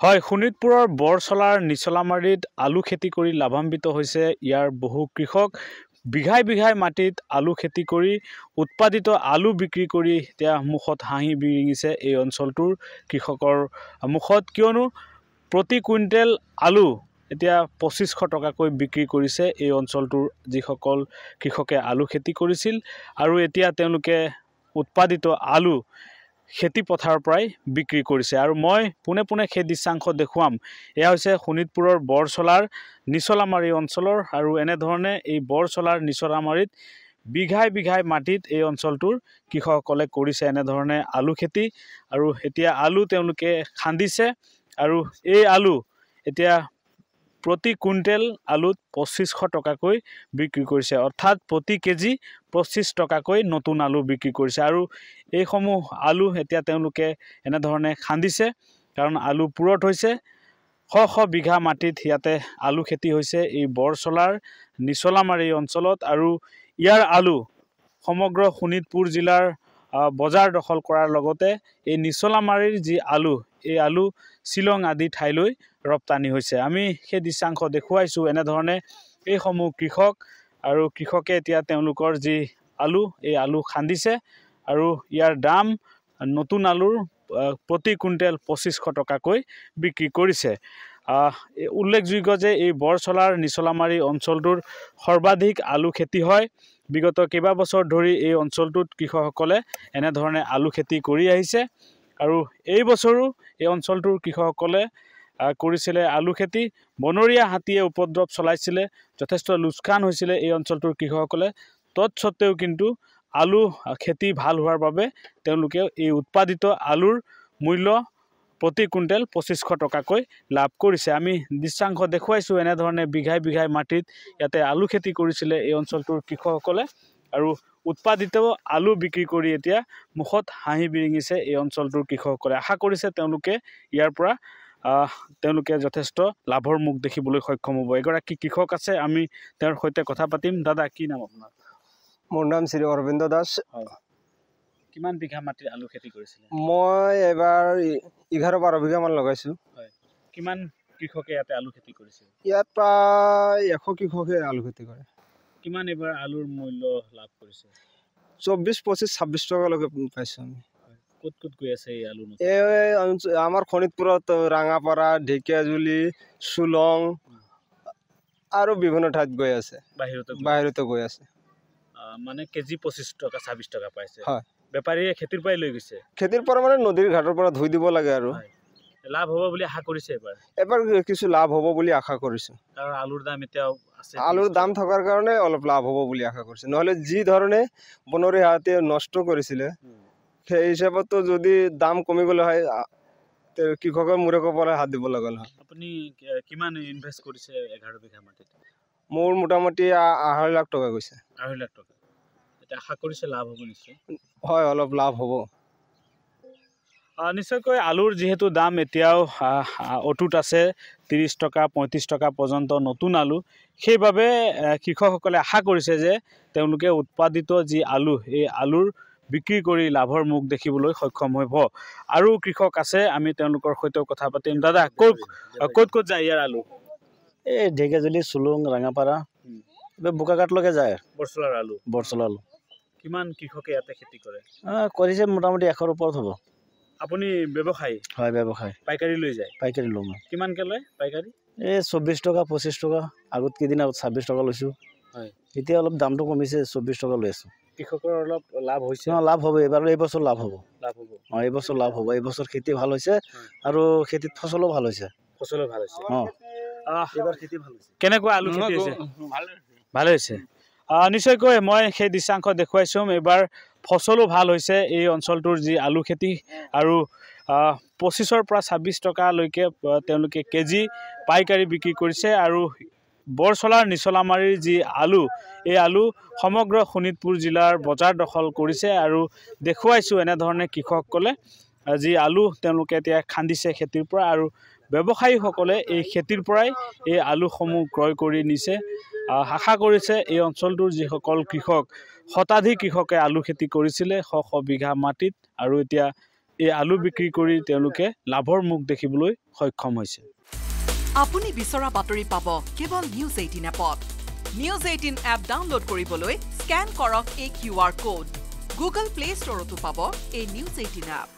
হয়, শোণিতপুৰৰ বৰচলাৰ নিচলামাৰীত আলু খেতি কৰি লাভান্বিত হৈছে ইয়াৰ বহু কৃষক। বিঘাই বিঘাই মাটিত আলু খেতি কৰি উৎপাদিত আলু বিক্ৰী কৰি এতিয়া মুখত হাঁহি বিৰিঙিছে এই অঞ্চলটোৰ কৃষকৰ মুখত, কিয়নো প্ৰতি কুইণ্টেল আলু এতিয়া ২৫০০ টকাকৈ বিক্ৰী কৰিছে এই অঞ্চলটোৰ যিসকল কৃষকে আলু খেতি কৰিছিল। আৰু এতিয়া তেওঁলোকে উৎপাদিত আলু খেতি পথাৰৰ পৰাই বিক্ৰী কৰিছে। আৰু মই পোনে পোনে সেই দৃশ্যাংশ দেখুৱাম। এয়া হৈছে শোণিতপুৰৰ বৰচলাৰ নিচলামাৰী অঞ্চলৰ, আৰু এনেধৰণে এই বৰচলাৰ নিচলামাৰীত বিঘাই বিঘাই মাটিত এই অঞ্চলটোৰ কৃষকসকলে কৰিছে এনেধৰণে আলু খেতি। আৰু এতিয়া আলু তেওঁলোকে খান্দিছে, আৰু এই আলু এতিয়া প্ৰতি কুইণ্টেল আলুত ২৫০০ টকাকৈ বিক্ৰী কৰিছে, অৰ্থাৎ প্ৰতি কেজি ২৫ টকাকৈ নতুন আলু বিক্ৰী কৰিছে। আৰু এইসমূহ আলু এতিয়া তেওঁলোকে এনেধৰণে খান্দিছে, কাৰণ আলু পুৰঠ হৈছে। শ শ বিঘা মাটিত ইয়াতে আলু খেতি হৈছে এই বৰচলাৰ নিচলামাৰী অঞ্চলত। আৰু ইয়াৰ আলু সমগ্ৰ শোণিতপুৰ জিলাৰ বজাৰ দখল কৰাৰ লগতে এই নিচলামাৰীৰ যি আলু, এই আলু শ্বিলং আদি ঠাইলৈ ৰপ্তানি হৈছে। আমি সেই দৃশ্যাংশ দেখুৱাইছোঁ এনেধৰণে এইসমূহ কৃষক, আৰু কৃষকে এতিয়া তেওঁলোকৰ যি আলু, এই আলু খান্দিছে, আৰু ইয়াৰ দাম নতুন আলুৰ প্ৰতি কুইণ্টেল ২৫০০ টকাকৈ বিক্ৰী কৰিছে। উল্লেখযোগ্য যে এই বৰচলাৰ নিচলামাৰী অঞ্চলটোৰ সৰ্বাধিক আলু খেতি হয়। বিগত কেইবাবছৰ ধৰি এই অঞ্চলটোত কৃষকসকলে এনেধৰণে আলু খেতি কৰি আহিছে, আৰু এই বছৰো এই অঞ্চলটোৰ কৃষকসকলে কৰিছিলে আলু খেতি। বনৰীয়া হাতীয়ে উপদ্ৰৱ চলাইছিলে, যথেষ্ট লোকচান হৈছিলে এই অঞ্চলটোৰ কৃষকসকলে। তৎসত্ত্বেও কিন্তু আলু খেতি ভাল হোৱাৰ বাবে তেওঁলোকে এই উৎপাদিত আলুৰ মূল্য প্ৰতি কুইণ্টেল ২৫০০ টকাকৈ লাভ কৰিছে। আমি দৃশ্যাংশ দেখুৱাইছোঁ এনেধৰণে বিঘাই বিঘাই মাটিত ইয়াতে আলু খেতি কৰিছিলে এই অঞ্চলটোৰ কৃষকসকলে, আৰু উৎপাদিত আলু বিক্ৰী কৰি এতিয়া মুখত হাঁহি বিৰিঙিছে এই অঞ্চলটোৰ কৃষকসকলে। আশা কৰিছে তেওঁলোকে ইয়াৰ পৰা তেওঁলোকে যথেষ্ট লাভৰ মুখ দেখিবলৈ সক্ষম হ'ব। এগৰাকী কৃষক আছে, আমি তেওঁৰ সৈতে কথা পাতিম। দাদা, কি নাম আপোনাৰ? মোৰ নাম শ্ৰী অৰবিন্দ দাস। হয়, কিমান বিঘা মাটিৰ আলু খেতি কৰিছিলে? মই এবাৰ ১১-১২ বিঘামান লগাইছোঁ। হয়, কিমান কৃষকে ইয়াতে আলু খেতি কৰিছে? ইয়াত প্ৰায় ১০০ কৃষকে আলু খেতি কৰে। কিমান এইবাৰ আলুৰ মূল্য লাভ কৰিছে? ২৪, ২৫, ২৬ টকালৈকে পাইছোঁ আমি। ক'ত ক'ত গৈ আছে এই আলু? আমাৰ শোণিতপুৰত ৰাঙাপাৰা, ঢেকীয়াজুলি, চুলং আৰু বিভিন্ন ঠাইত গৈ আছে। বাহিৰতো গৈ আছে। মানে কেজি ২৫ টকা ২৬ টকা পাইছে। হয়, বেপাৰীয়ে খেতিৰ পৰাই লৈ গৈছে? খেতিৰ পৰা মানে নদীৰ ঘাটৰ পৰা ধুই দিব লাগে। আৰু লাভ হ'ব বুলি আশা কৰিছে এবাৰ কিছু লাভ হ'ব বুলি আশা কৰিছোঁ। কাৰণ আলুৰ দাম এতিয়াও আছে। আলুৰ দাম থকাৰ কাৰণে অলপ লাভ হ'ব বুলি আশা কৰিছোঁ। নহ'লে যি ধৰণে বনৰীয়া হাতীয়ে নষ্ট কৰিছিলে, সেই হিচাপতো যদি দাম কমি গ'লে হয়, কৃষকে মূৰে কপালে হাত দিব লগা হয়। আপুনি কিমান ইনভেষ্ট কৰিছে ১১ বিঘা মাটিত? মোৰ মোটামুটি ২.৫ লাখ টকা গৈছে। ২.৫ লাখ টকা। এতিয়া আশা কৰিছে লাভ হ'ব নিশ্চয়? হয়, অলপ লাভ হ'ব। নিশ্চয়কৈ আলুৰ যিহেতু দাম এতিয়াও অটুট আছে, ৩০ টকা ৩৫ টকা পৰ্যন্ত নতুন আলু, সেইবাবে কৃষকসকলে আশা কৰিছে যে তেওঁলোকে উৎপাদিত যি আলু, এই আলুৰ বিক্ৰী কৰি লাভৰ মুখ দেখিবলৈ সক্ষম হ'ব। আৰু কৃষক আছে, আমি তেওঁলোকৰ সৈতেও কথা পাতিম। দাদা, ক'ত ক'ত যায় ইয়াৰ আলু? এই ঢেকীয়াজুলি, চুলুং, ৰাঙাপাৰা, বোকাঘাটলৈকে যায়। বৰচলাৰ আলু? বৰচলা আলু। কিমান কৃষকে ইয়াতে খেতি কৰে? কৰিছে মোটামুটি ১০০ৰ ওপৰত হ'ব। আপুনি ব্যৱসায়ী? হয়, ব্যৱসায়। পাইকাৰী লৈ যায়? পাইকাৰী লওঁ মই। কিমানকৈ লয় পাইকাৰী? এই ২৪ টকা ২৫ টকা। আগত কেইদিন আগত ২৬ টকা লৈছোঁ। হয়, এতিয়া অলপ দামটো কমিছে, ২৪ টকা লৈ আছোঁ। কৃষকৰ অলপ লাভ হৈছে? লাভ হ'ব, এইবছৰ লাভ হ'ব। লাভ হ'ব? এইবছৰ লাভ হ'ব। এইবছৰ খেতি ভাল হৈছে, আৰু খেতিত ফচলো ভাল হৈছে। ফচলো ভাল হৈছে? এইবাৰ খেতি ভাল হৈছে। কেনেকুৱা আলু খেতি হৈছে? ভালে হৈছে। নিশ্চয়কৈ মই সেই দৃশ্যাংশ দেখুৱাইছোঁ। এইবাৰ ফচলো ভাল হৈছে এই অঞ্চলটোৰ যি আলু খেতি, আৰু ২৫ৰ পৰা ২৬ টকালৈকে তেওঁলোকে কেজি পাইকাৰী বিক্ৰী কৰিছে। আৰু বৰচলাৰ নিচলামাৰীৰ যি আলু, এই আলু সমগ্ৰ শোণিতপুৰ জিলাৰ বজাৰ দখল কৰিছে। আৰু দেখুৱাইছোঁ এনেধৰণে কৃষকসকলে যি আলু তেওঁলোকে এতিয়া খান্দিছে খেতিৰ পৰা, আৰু ব্যৱসায়ীসকলে এই খেতিৰ পৰাই এই আলুসমূহ ক্ৰয় কৰি নিছে। আশা কৰিছে এই অঞ্চলটোৰ যিসকল কৃষক, শতাধিক কৃষকে আলু খেতি কৰিছিলে শ শ বিঘা মাটিত, আৰু এতিয়া এই আলু বিক্ৰী কৰি তেওঁলোকে লাভৰ মুখ দেখিবলৈ সক্ষম হৈছে। আপুনি বিচৰা বাতৰি পাব কেৱল নিউজ 18 এপত। নিউজ 18 এপ ডাউনলোড কৰিবলৈ স্কেন কৰক এই QR কোড। গুগল প্লে ষ্টৰতো পাব এই নিউজ 18 এপ।